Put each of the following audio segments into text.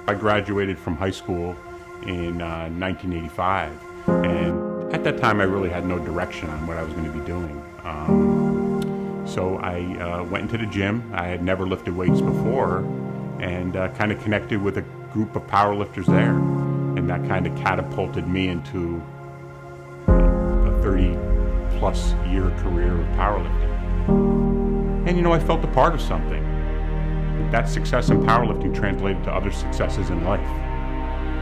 I graduated from high school in 1985, and at that time I really had no direction on what I was going to be doing. So I went into the gym. I had never lifted weights before, and kind of connected with a group of powerlifters there, and that kind of catapulted me into a 30-plus year career of powerlifting. And I felt a part of something. That success in powerlifting translated to other successes in life.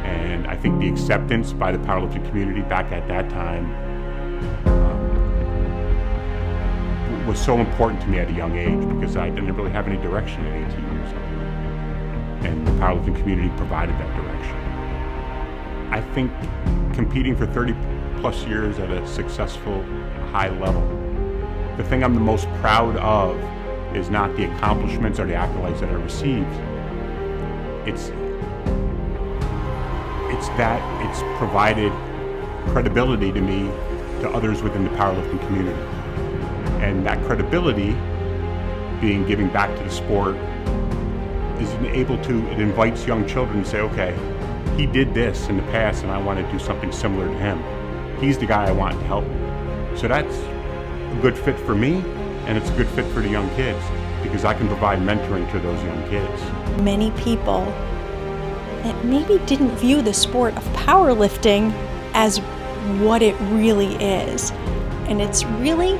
And I think the acceptance by the powerlifting community back at that time was so important to me at a young age, because I didn't really have any direction at 18 years old. And the powerlifting community provided that direction. I think competing for 30 plus years at a successful high level, the thing I'm the most proud of is not the accomplishments or the accolades that I received. It's that it's provided credibility to me, to others within the powerlifting community. And that credibility, being giving back to the sport, it invites young children to say, okay, he did this in the past and I want to do something similar to him. He's the guy I want to help me. So that's a good fit for me, and it's a good fit for the young kids, because I can provide mentoring to those young kids. Many people that maybe didn't view the sport of powerlifting as what it really is. And it's really,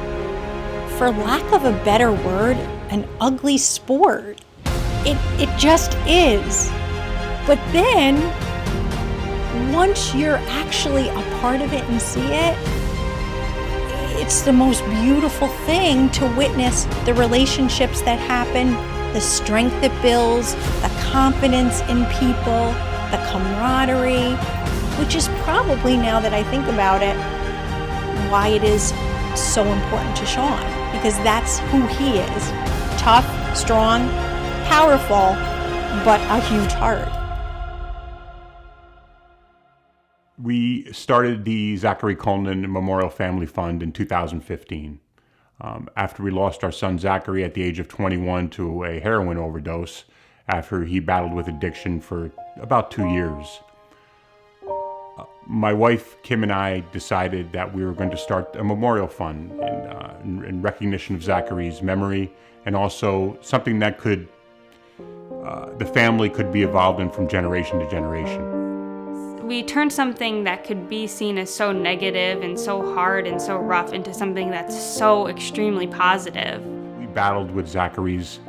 for lack of a better word, an ugly sport. It just is. But then, once you're actually a part of it and see it, it's the most beautiful thing to witness the relationships that happen, the strength it builds, the confidence in people, the camaraderie, which is probably, now that I think about it, why it is so important to Sean, because that's who he is. Tough, strong, powerful, but a huge heart. We started the Zachary Culnan Memorial Family Fund in 2015. After we lost our son Zachary at the age of 21 to a heroin overdose, after he battled with addiction for about 2 years. My wife, Kim, and I decided that we were going to start a memorial fund in recognition of Zachary's memory, and also something that the family could be involved in from generation to generation. We turned something that could be seen as so negative and so hard and so rough into something that's so extremely positive. We battled with Zachary's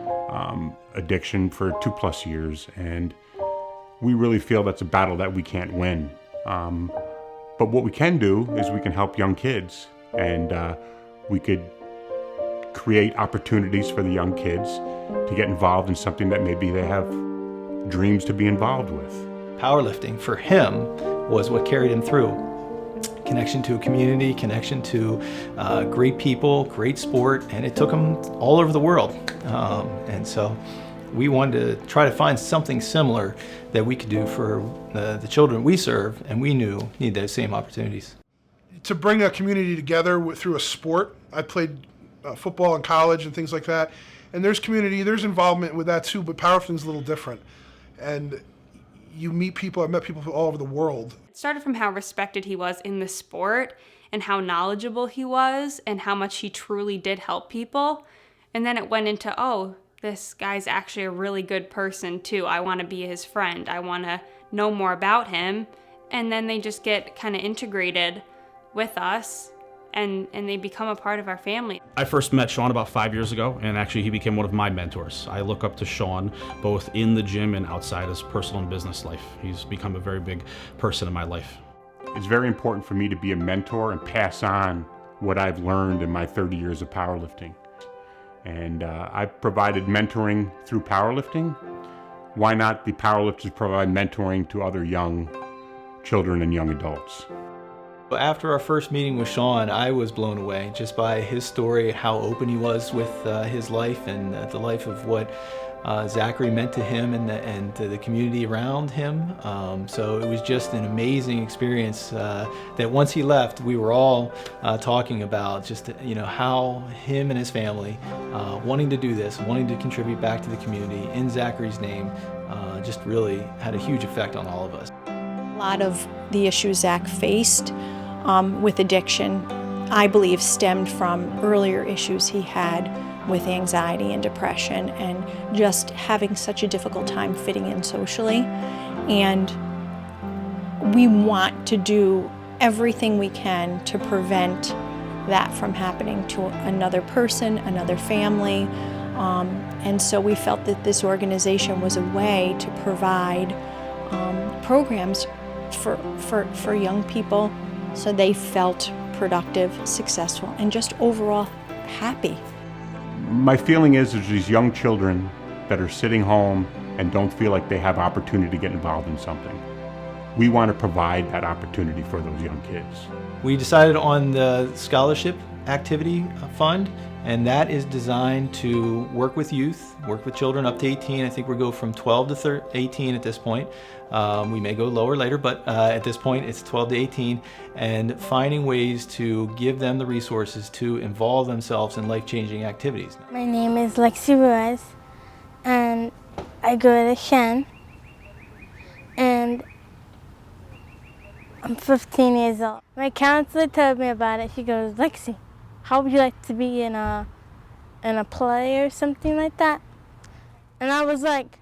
addiction for 2+ years, and we really feel that's a battle that we can't win. But what we can do is we can help young kids, and we could create opportunities for the young kids to get involved in something that maybe they have dreams to be involved with. Powerlifting for him was what carried him through. Connection to a community, connection to great people, great sport, and it took him all over the world. And so we wanted to try to find something similar that we could do for the children we serve, and we knew need those same opportunities. To bring a community together through a sport, I played football in college and things like that, and there's community, there's involvement with that too, but powerlifting's a little different. And you meet people, I've met people from all over the world. It started from how respected he was in the sport and how knowledgeable he was and how much he truly did help people. And then it went into, oh, this guy's actually a really good person too. I want to be his friend. I want to know more about him. And then they just get kind of integrated with us, and they become a part of our family. I first met Sean about 5 years ago, and actually he became one of my mentors. I look up to Sean both in the gym and outside his personal and business life. He's become a very big person in my life. It's very important for me to be a mentor and pass on what I've learned in my 30 years of powerlifting. And I've provided mentoring through powerlifting. Why not the powerlifters provide mentoring to other young children and young adults? After our first meeting with Sean, I was blown away just by his story, how open he was with his life and the life of what Zachary meant to him and to the community around him. So it was just an amazing experience that once he left, we were all talking about just, how him and his family wanting to do this, wanting to contribute back to the community in Zachary's name, just really had a huge effect on all of us. A lot of the issues Zach faced with addiction, I believe, stemmed from earlier issues he had with anxiety and depression and just having such a difficult time fitting in socially. And we want to do everything we can to prevent that from happening to another person, another family. And so we felt that this organization was a way to provide programs for young people so they felt productive, successful, and just overall happy. My feeling is there's these young children that are sitting home and don't feel like they have opportunity to get involved in something. We want to provide that opportunity for those young kids. We decided on the scholarship activity fund, and that is designed to work with youth, work with children up to 18. I think we go from 12 to 18 at this point. We may go lower later, but at this point it's 12 to 18, and finding ways to give them the resources to involve themselves in life-changing activities. My name is Lexi Ruiz, and I go to Shen, and I'm 15 years old. My counselor told me about it. She goes, Lexi, how would you like to be in a play or something like that? And I was like,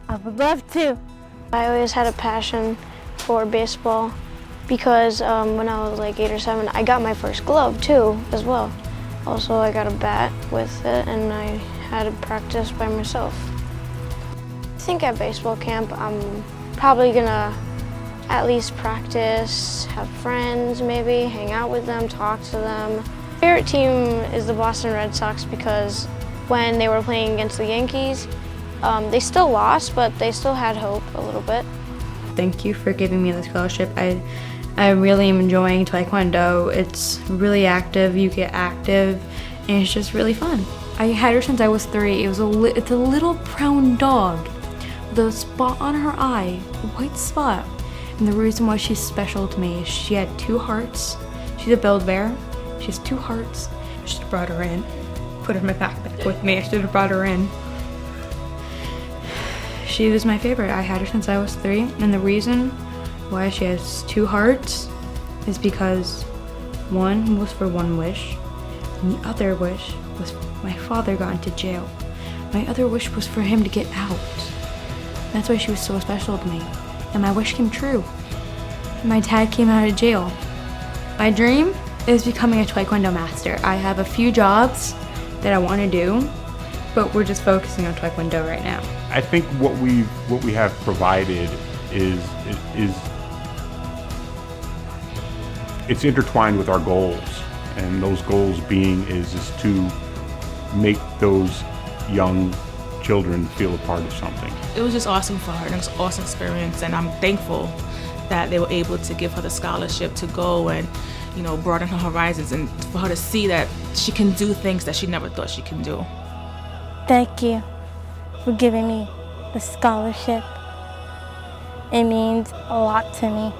I would love to. I always had a passion for baseball because when I was like 8 or 7, I got my first glove too as well. Also, I got a bat with it and I had to practice by myself. I think at baseball camp, I'm probably gonna at least practice, have friends maybe, hang out with them, talk to them. Favorite team is the Boston Red Sox because when they were playing against the Yankees, they still lost, but they still had hope a little bit. Thank you for giving me the scholarship. I really am enjoying Taekwondo. It's really active, you get active, and it's just really fun. I had her since I was 3. It's a little brown dog with a spot on her eye, a white spot. And the reason why she's special to me is she had 2 hearts. She's a Build Bear. She has 2 hearts. I should have brought her in. Put her in my backpack with me. I should have brought her in. She was my favorite. I had her since I was 3. And the reason why she has 2 hearts is because one was for one wish, and the other wish was my father got into jail. My other wish was for him to get out. That's why she was so special to me. And my wish came true. My dad came out of jail. My dream is becoming a Taekwondo master. I have a few jobs that I want to do, but we're just focusing on Taekwondo right now. I think what we have provided is it's intertwined with our goals, and those goals being is to make those young children feel a part of something. It was just awesome for her, and it was an awesome experience, and I'm thankful that they were able to give her the scholarship to go and, broaden her horizons and for her to see that she can do things that she never thought she can do. Thank you for giving me the scholarship. It means a lot to me.